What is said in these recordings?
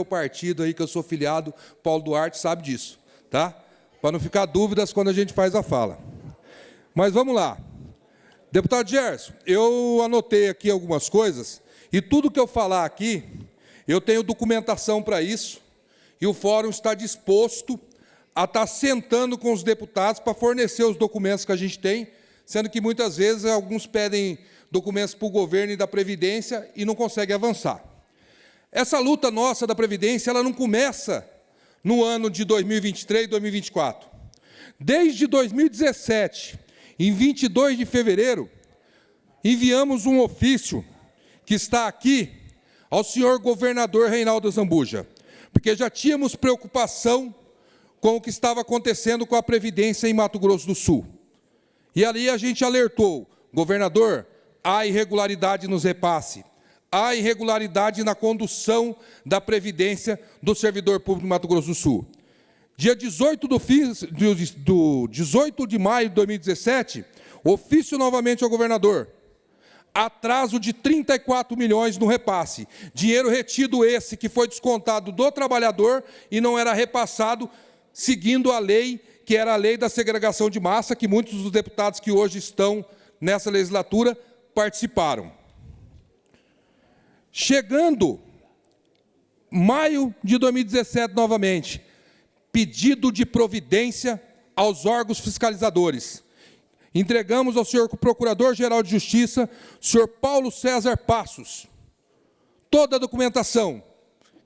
meu partido aí, que eu sou filiado, Paulo Duarte, sabe disso, tá? Para não ficar dúvidas quando a gente faz a fala. Mas vamos lá. Deputado Gerson, eu anotei aqui algumas coisas, e tudo que eu falar aqui, eu tenho documentação para isso, e o fórum está disposto a estar sentando com os deputados para fornecer os documentos que a gente tem, sendo que muitas vezes alguns pedem documentos para o governo e da Previdência e não conseguem avançar. Essa luta nossa da Previdência, ela não começa no ano de 2023 e 2024. Desde 2017, em 22 de fevereiro, enviamos um ofício que está aqui ao senhor governador Reinaldo Zambuja, porque já tínhamos preocupação com o que estava acontecendo com a Previdência em Mato Grosso do Sul. E ali a gente alertou, governador, há irregularidade nos repasses, há irregularidade na condução da Previdência do servidor público de Mato Grosso do Sul. Dia 18 de maio de 2017, ofício novamente ao governador, atraso de 34 milhões no repasse, dinheiro retido esse que foi descontado do trabalhador e não era repassado seguindo a lei, que era a lei da segregação de massa, que muitos dos deputados que hoje estão nessa legislatura participaram. Chegando maio de 2017 novamente, pedido de providência aos órgãos fiscalizadores. Entregamos ao senhor Procurador-Geral de Justiça, senhor Paulo César Passos, toda a documentação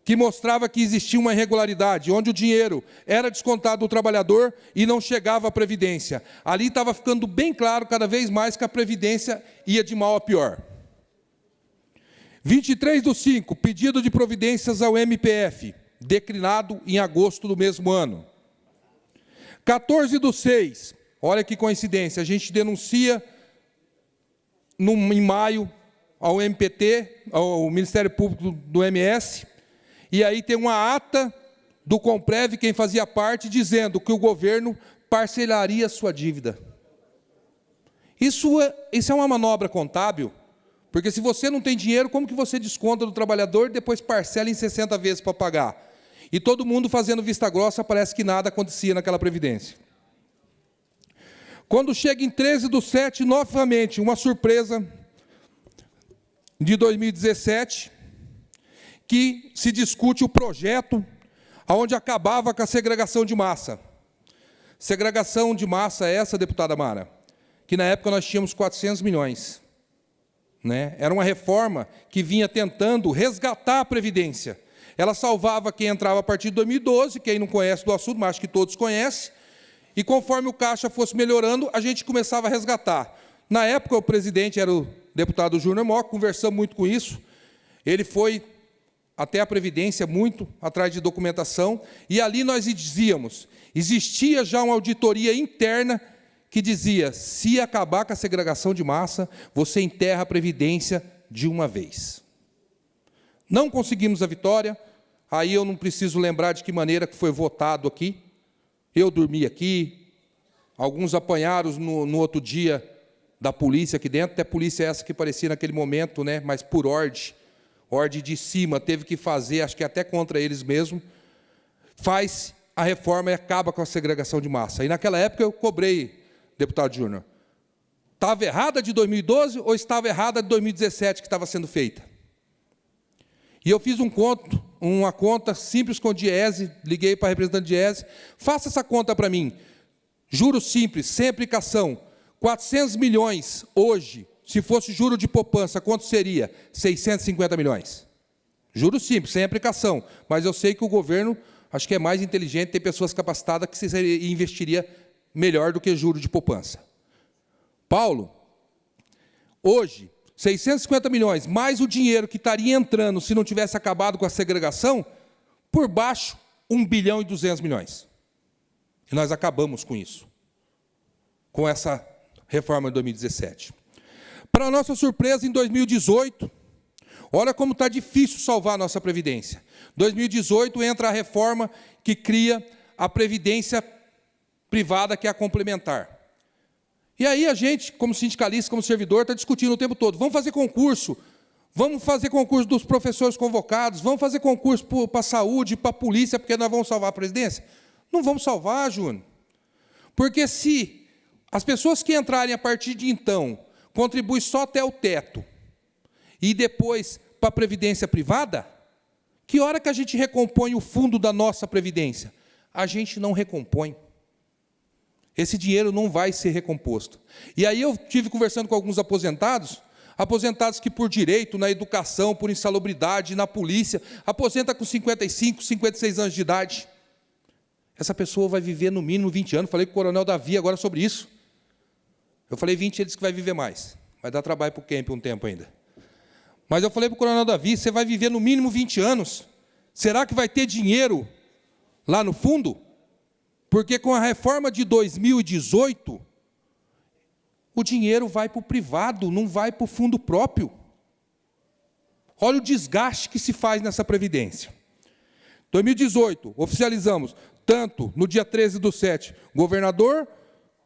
que mostrava que existia uma irregularidade, onde o dinheiro era descontado do trabalhador e não chegava à Previdência. Ali estava ficando bem claro, cada vez mais, que a Previdência ia de mal a pior. 23/5, pedido de providências ao MPF, declinado em agosto do mesmo ano. 14/6, olha que coincidência, a gente denuncia em maio ao MPT, ao Ministério Público do MS, e aí tem uma ata do Comprev, quem fazia parte, dizendo que o governo parcelaria sua dívida. Isso é uma manobra contábil, porque se você não tem dinheiro, como que você desconta do trabalhador e depois parcela em 60 vezes para pagar? E todo mundo fazendo vista grossa, parece que nada acontecia naquela Previdência. Quando chega em 13/7, novamente, uma surpresa de 2017, que se discute o projeto onde acabava com a segregação de massa. Segregação de massa essa, deputada Mara, que na época nós tínhamos 400 milhões. Né? Era uma reforma que vinha tentando resgatar a Previdência. Ela salvava quem entrava a partir de 2012, quem não conhece do assunto, mas acho que todos conhecem, e conforme o caixa fosse melhorando, a gente começava a resgatar. Na época, o presidente era o deputado Júnior Mock, conversamos muito com isso, ele foi até a Previdência, muito atrás de documentação, e ali nós dizíamos, existia já uma auditoria interna que dizia, se acabar com a segregação de massa, você enterra a Previdência de uma vez. Não conseguimos a vitória, aí eu não preciso lembrar de que maneira que foi votado aqui, eu dormi aqui, alguns apanharam no outro dia da polícia aqui dentro, até a polícia essa que parecia naquele momento, né, mas por ordem de cima, teve que fazer, acho que até contra eles mesmo, faz a reforma e acaba com a segregação de massa. E naquela época eu cobrei, deputado Júnior, estava errada de 2012 ou estava errada de 2017 que estava sendo feita? E eu fiz uma conta simples com o Diese, liguei para a representante Diese, faça essa conta para mim, juros simples, sem aplicação, 400 milhões hoje, se fosse juro de poupança, quanto seria? 650 milhões. Juro simples, sem aplicação. Mas eu sei que o governo, acho que é mais inteligente, tem pessoas capacitadas que investiria melhor do que juro de poupança. Paulo, hoje, 650 milhões, mais o dinheiro que estaria entrando se não tivesse acabado com a segregação, por baixo, 1 bilhão e 200 milhões. E nós acabamos com isso, com essa reforma de 2017. Para nossa surpresa, em 2018, olha como está difícil salvar a nossa Previdência. 2018 entra a reforma que cria a Previdência privada, que é a complementar. E aí a gente, como sindicalista, como servidor, está discutindo o tempo todo. Vamos fazer concurso, Vamos fazer concurso dos professores convocados, vamos fazer concurso para a saúde, para a polícia, porque nós vamos salvar a presidência? Não vamos salvar, Júnior. Porque se as pessoas que entrarem a partir de então contribuem só até o teto e depois para a previdência privada, que hora que a gente recompõe o fundo da nossa previdência? A gente não recompõe. Esse dinheiro não vai ser recomposto. E aí eu tive conversando com alguns aposentados que por direito, na educação, por insalubridade, na polícia, aposenta com 55, 56 anos de idade. Essa pessoa vai viver no mínimo 20 anos. Falei com o coronel Davi agora sobre isso. Eu falei 20, ele disse que vai viver mais. Vai dar trabalho para o Kemp um tempo ainda. Mas eu falei para o coronel Davi, você vai viver no mínimo 20 anos. Será que vai ter dinheiro lá no fundo? Porque com a reforma de 2018, o dinheiro vai para o privado, não vai para o fundo próprio. Olha o desgaste que se faz nessa previdência. 2018, oficializamos, tanto no dia 13/7, governador,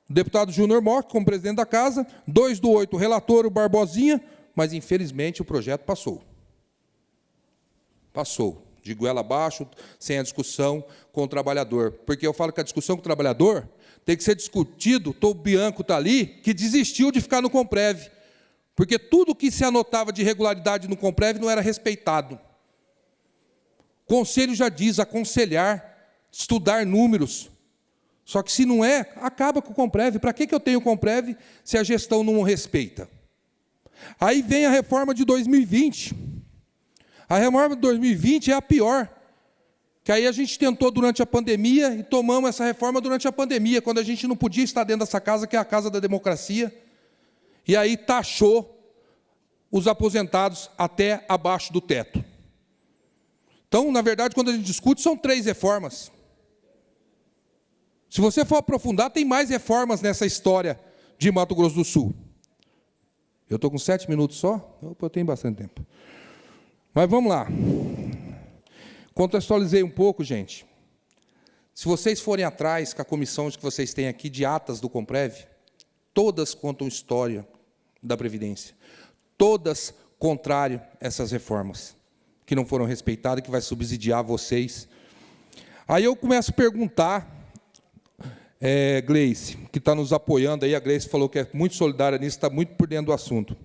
deputado Júnior Mock, como presidente da casa, 2/8, relator, o Barbosinha, mas, infelizmente, o projeto passou. Passou, de goela abaixo, sem a discussão com o trabalhador. Porque eu falo que a discussão com o trabalhador tem que ser discutido, o Bianco está ali, que desistiu de ficar no Comprev. Porque tudo que se anotava de irregularidade no Comprev não era respeitado. O conselho já diz, aconselhar, estudar números. Só que se não é, acaba com o Comprev. Para que eu tenho Comprev se a gestão não o respeita? Aí vem a reforma de 2020. A reforma de 2020 é a pior. Que aí a gente tentou durante a pandemia e tomamos essa reforma durante a pandemia, quando a gente não podia estar dentro dessa casa, que é a casa da democracia. E aí taxou os aposentados até abaixo do teto. Então, na verdade, quando a gente discute, são 3 reformas. Se você for aprofundar, tem mais reformas nessa história de Mato Grosso do Sul. Eu estou com 7 minutos só? Eu tenho bastante tempo. Mas vamos lá. Contextualizei um pouco, gente. Se vocês forem atrás com a comissão que vocês têm aqui de atas do Comprev, todas contam história da Previdência. Todas contrárias a essas reformas, que não foram respeitadas, que vai subsidiar vocês. Aí eu começo a perguntar, Gleice, que está nos apoiando aí, a Gleice falou que é muito solidária nisso, está muito por dentro do assunto.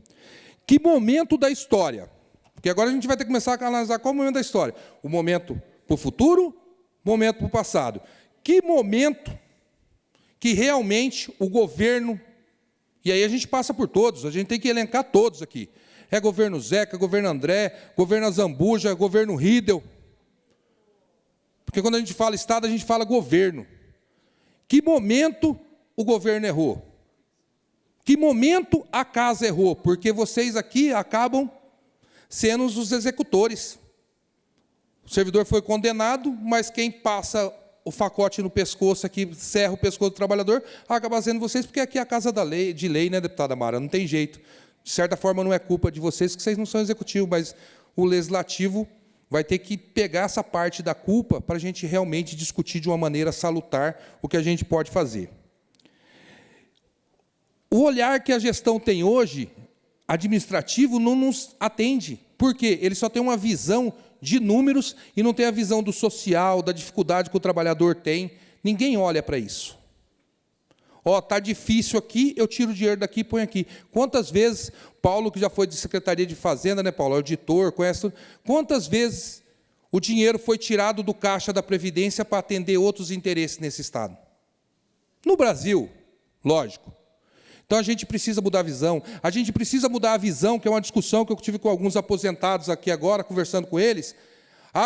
Que momento da história? Porque agora a gente vai ter que começar a analisar qual é o momento da história. O momento para o futuro, o momento para o passado. Que momento que realmente o governo, e aí a gente passa por todos, a gente tem que elencar todos aqui. É governo Zeca, governo André, governo Azambuja, governo Riedel. Porque quando a gente fala Estado, a gente fala governo. Que momento o governo errou? Que momento a casa errou? Porque vocês aqui acabam sendo os executores. O servidor foi condenado, mas quem passa o facote no pescoço aqui, serra o pescoço do trabalhador, acaba sendo vocês, porque aqui é a casa da lei, de lei, né, deputada Mara? Não tem jeito. De certa forma, não é culpa de vocês, que vocês não são executivo, mas o legislativo vai ter que pegar essa parte da culpa para a gente realmente discutir de uma maneira salutar o que a gente pode fazer. O olhar que a gestão tem hoje, administrativo, não nos atende. Por quê? Ele só tem uma visão de números e não tem a visão do social, da dificuldade que o trabalhador tem. Ninguém olha para isso. Está difícil aqui, eu tiro o dinheiro daqui e ponho aqui. Quantas vezes, Paulo, que já foi de Secretaria de Fazenda, né, Paulo, auditor, conhece tudo, quantas vezes o dinheiro foi tirado do caixa da Previdência para atender outros interesses nesse Estado? No Brasil, lógico. Então, a gente precisa mudar a visão. A gente precisa mudar a visão, que é uma discussão que eu tive com alguns aposentados aqui agora, conversando com eles.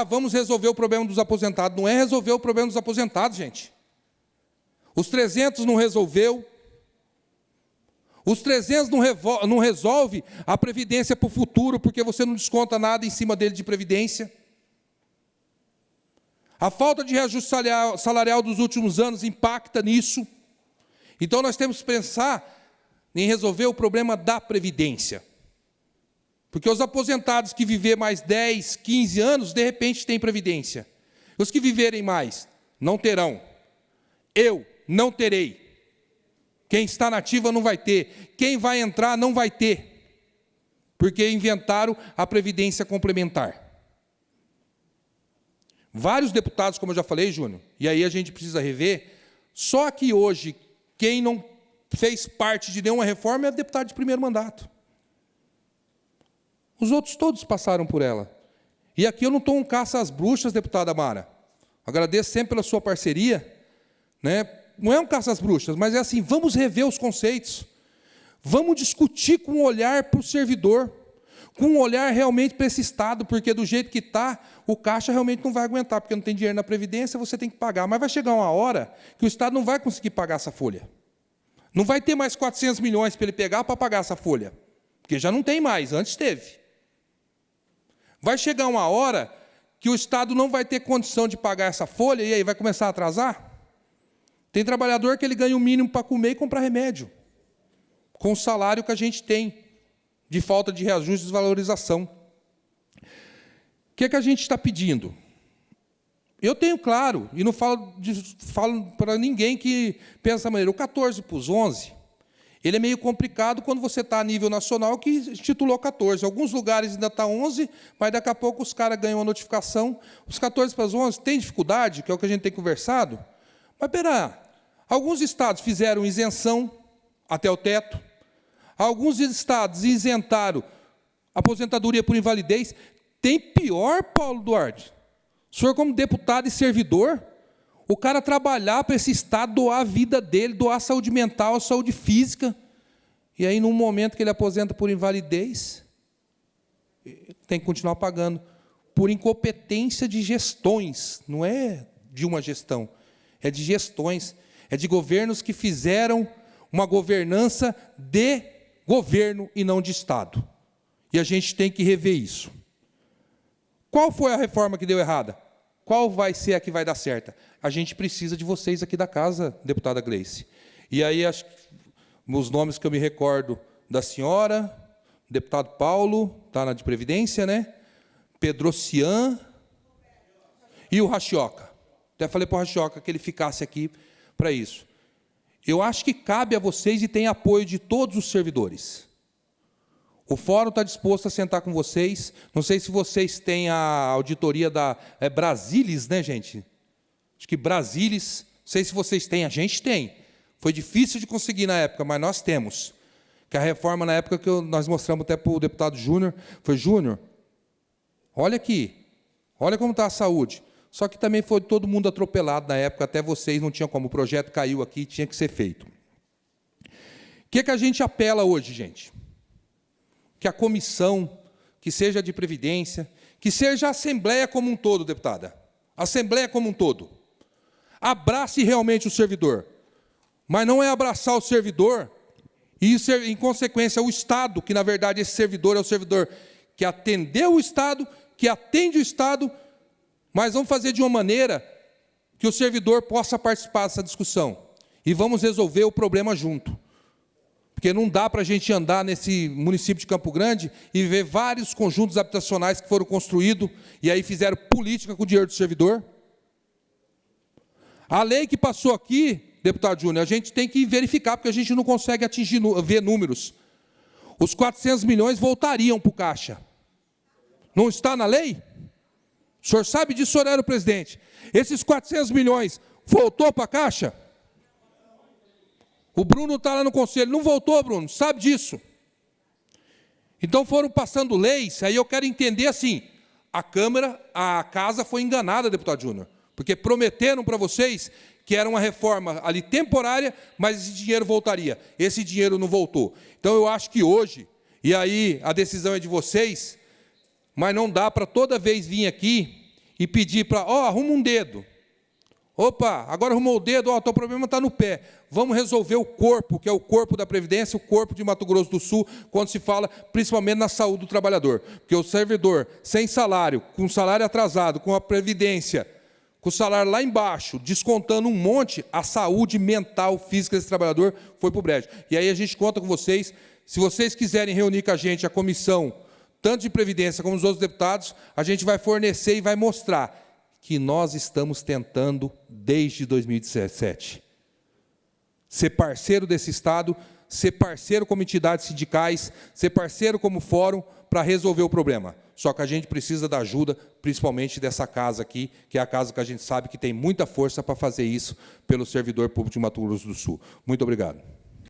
Vamos resolver o problema dos aposentados. Não é resolver o problema dos aposentados, gente. Os 300 não resolveu. Os 300 não resolve a previdência para o futuro, porque você não desconta nada em cima dele de previdência. A falta de reajuste salarial dos últimos anos impacta nisso. Então, nós temos que pensar em resolver o problema da previdência. Porque os aposentados que viver mais 10, 15 anos, de repente, têm previdência. Os que viverem mais, não terão. Eu não terei. Quem está na ativa não vai ter. Quem vai entrar não vai ter. porque inventaram a previdência complementar. Vários deputados, como eu já falei, Júnior, e aí a gente precisa rever, só que hoje, quem não fez parte de nenhuma reforma é deputado de primeiro mandato. Os outros todos passaram por ela. E aqui eu não estou um caça às bruxas, deputada Mara. Agradeço sempre pela sua parceria, né? Não é um caça às bruxas, mas é assim, vamos rever os conceitos. Vamos discutir com um olhar para o servidor, com um olhar realmente para esse Estado, porque do jeito que está, o Caixa realmente não vai aguentar, porque não tem dinheiro na Previdência, você tem que pagar. Mas vai chegar uma hora que o Estado não vai conseguir pagar essa folha. Não vai ter mais 400 milhões para ele pegar para pagar essa folha, porque já não tem mais, antes teve. Vai chegar uma hora que o Estado não vai ter condição de pagar essa folha, e aí vai começar a atrasar? Tem trabalhador que ele ganha o mínimo para comer e comprar remédio, com o salário que a gente tem, de falta de reajuste e desvalorização. O que é que a gente está pedindo? Eu tenho claro, e não falo para ninguém que pensa dessa maneira, o 14 para os 11, ele é meio complicado quando você está a nível nacional, que instituiu 14. Alguns lugares ainda está 11, mas daqui a pouco os caras ganham a notificação. Os 14 para os 11 tem dificuldade, que é o que a gente tem conversado. Mas, pera, alguns estados fizeram isenção até o teto. Alguns estados isentaram aposentadoria por invalidez. Tem pior, Paulo Duarte. O senhor, como deputado e servidor, o cara trabalhar para esse Estado, doar a vida dele, doar a saúde mental, a saúde física, e aí, num momento que ele aposenta por invalidez, tem que continuar pagando, por incompetência de gestões, não é de uma gestão, é de gestões, é de governos que fizeram uma governança de governo e não de Estado. E a gente tem que rever isso. Qual foi a reforma que deu errada? Qual vai ser a que vai dar certa? A gente precisa de vocês aqui da casa, deputada Gleice. E aí, acho que os nomes que eu me recordo da senhora, deputado Paulo, está na de Previdência, né? Pedrocian e o Rachioca. Até falei para o Rachioca que ele ficasse aqui para isso. Eu acho que cabe a vocês e tem apoio de todos os servidores. O fórum está disposto a sentar com vocês. Não sei se vocês têm a auditoria da Brasilis, né, gente? Acho que Brasilis, não sei se vocês têm, a gente tem. Foi difícil de conseguir na época, mas nós temos. Que a reforma, na época que nós mostramos até para o deputado Júnior, foi, Júnior, olha aqui, olha como está a saúde. Só que também foi todo mundo atropelado na época, até vocês não tinham como. O projeto caiu aqui, tinha que ser feito. O que a gente apela hoje, gente? Que a comissão, que seja de Previdência, que seja a Assembleia como um todo, deputada, a Assembleia como um todo, abrace realmente o servidor, mas não é abraçar o servidor e, em consequência, o Estado, que, na verdade, esse servidor é o servidor que atendeu o Estado, que atende o Estado, mas vamos fazer de uma maneira que o servidor possa participar dessa discussão e vamos resolver o problema junto. Porque não dá para a gente andar nesse município de Campo Grande e ver vários conjuntos habitacionais que foram construídos e aí fizeram política com o dinheiro do servidor. A lei que passou aqui, deputado Júnior, a gente tem que verificar, porque a gente não consegue ver números. Os 400 milhões voltariam para o Caixa. Não está na lei? O senhor sabe disso, senhor era o presidente. Esses 400 milhões voltou para a Caixa? O Bruno está lá no conselho. Não voltou, Bruno, sabe disso. Então foram passando leis, aí eu quero entender assim, a casa foi enganada, deputado Júnior, porque prometeram para vocês que era uma reforma ali temporária, mas esse dinheiro voltaria. Esse dinheiro não voltou. Então eu acho que hoje, e aí a decisão é de vocês, mas não dá para toda vez vir aqui e pedir para, arruma um dedo. Opa, agora arrumou o dedo, o teu problema está no pé. Vamos resolver o corpo, que é o corpo da Previdência, o corpo de Mato Grosso do Sul, quando se fala principalmente na saúde do trabalhador. Porque o servidor sem salário, com salário atrasado, com a Previdência, com o salário lá embaixo, descontando um monte, a saúde mental, física desse trabalhador foi para o brejo. E aí a gente conta com vocês, se vocês quiserem reunir com a gente, a comissão, tanto de Previdência como os outros deputados, a gente vai fornecer e vai mostrar que nós estamos tentando, desde 2017, ser parceiro desse Estado, ser parceiro como entidades sindicais, ser parceiro como fórum para resolver o problema. Só que a gente precisa da ajuda, principalmente dessa casa aqui, que é a casa que a gente sabe que tem muita força para fazer isso pelo servidor público de Mato Grosso do Sul. Muito obrigado.